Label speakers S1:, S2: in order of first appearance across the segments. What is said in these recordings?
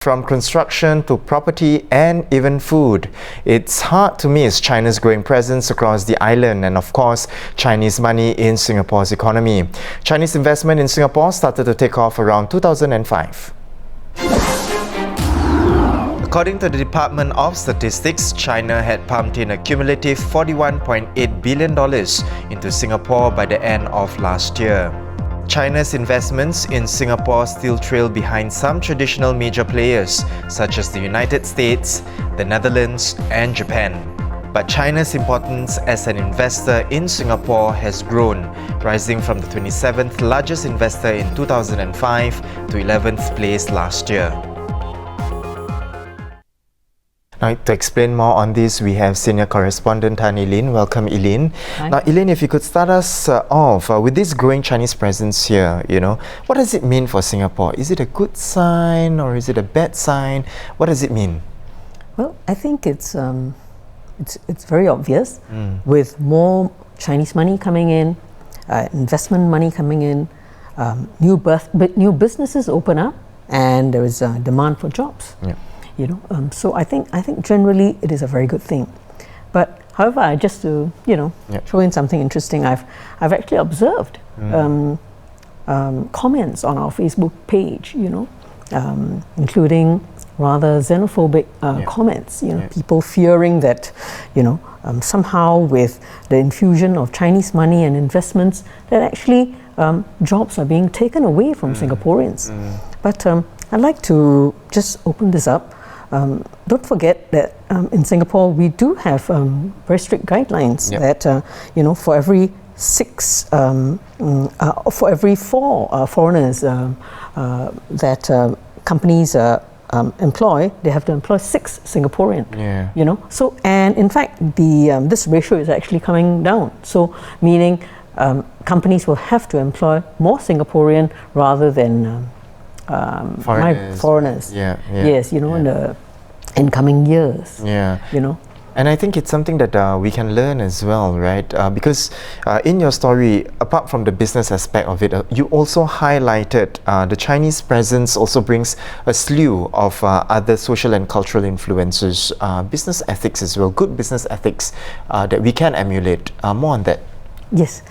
S1: From construction to property and even food, it's hard to miss China's growing presence across the island and, of course, Chinese money in Singapore's economy. Chinese investment in Singapore started to take off around 2005. According to the Department of Statistics, China had pumped in a cumulative $41.8 billion into Singapore by the end of last year. China's investments in Singapore still trail behind some traditional major players such as the United States, the Netherlands, and Japan. But China's importance as an investor in Singapore has grown, rising from the 27th largest investor in 2005 to 11th place last year. Now, to explain more on this, we have senior correspondent Tan Ee Lyn. Welcome, Ee Lyn. Now, Ee Lyn, if you could start us off with this growing Chinese presence here, what does it mean for Singapore? Is it a good sign or is it a bad sign? What does it mean?
S2: Well, I think it's very obvious. With more Chinese money coming in, investment money coming in, new businesses open up, and there is a demand for jobs. Yeah. So I think generally it is a very good thing. But however, just to throw in something interesting, I've actually observed comments on our Facebook page, including rather xenophobic comments. People fearing that somehow with the infusion of Chinese money and investments, that actually jobs are being taken away from Singaporeans. But I'd like to just open this up. Don't forget that in Singapore we do have very strict guidelines that for every four foreigners that companies employ, they have to employ 6 Singaporean. So, and in fact this ratio is actually coming down, so meaning companies will have to employ more Singaporean rather than foreigners. Yes, in the incoming years.
S1: And I think it's something that we can learn as well, right? Because in your story, apart from the business aspect of it, you also highlighted the Chinese presence also brings a slew of other social and cultural influences, business ethics as well, good business ethics that we can emulate. More on that.
S2: Yes.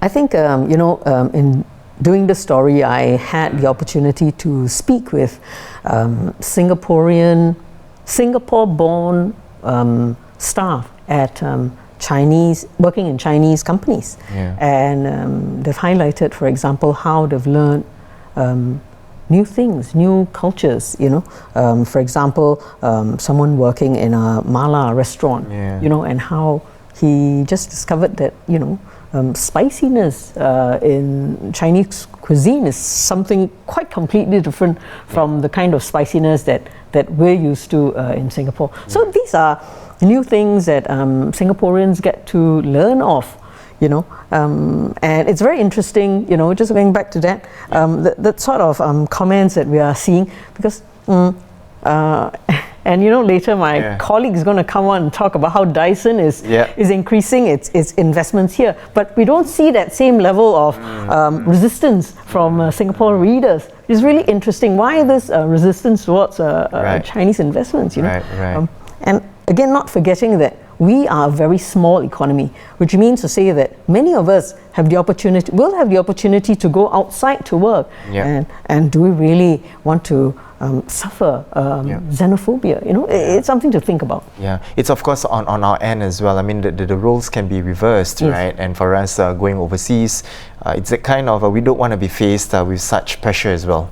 S2: I think, in doing the story, I had the opportunity to speak with Singapore-born staff at working in Chinese companies, and they've highlighted, for example, how they've learned new things, new cultures. For example, someone working in a mala restaurant, and how he just discovered that spiciness in Chinese cuisine is something quite completely different from the kind of spiciness that we're used to in Singapore. So these are new things that Singaporeans get to learn of, and it's very interesting, just going back to that, that sort of comments that we are seeing, because and later my colleague is going to come on and talk about how Dyson is increasing its investments here. But we don't see that same level of resistance from Singapore readers. It's really interesting. Why this resistance towards Chinese investments? And again, not forgetting that we are a very small economy, which means to say that many of us will have the opportunity to go outside to work. And do we really want to suffer xenophobia? It's something to think about.
S1: It's of course on our end as well. I mean, the roles can be reversed, right? And for us going overseas, it's a kind of we don't want to be faced with such pressure as well.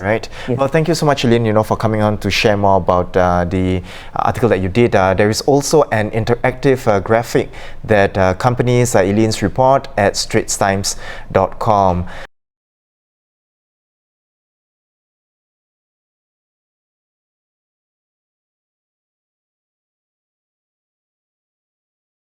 S1: Right? Well, thank you so much, Ee Lyn, for coming on to share more about the article that you did. There is also an interactive graphic that accompanies Ee Lyn's report at straitstimes.com.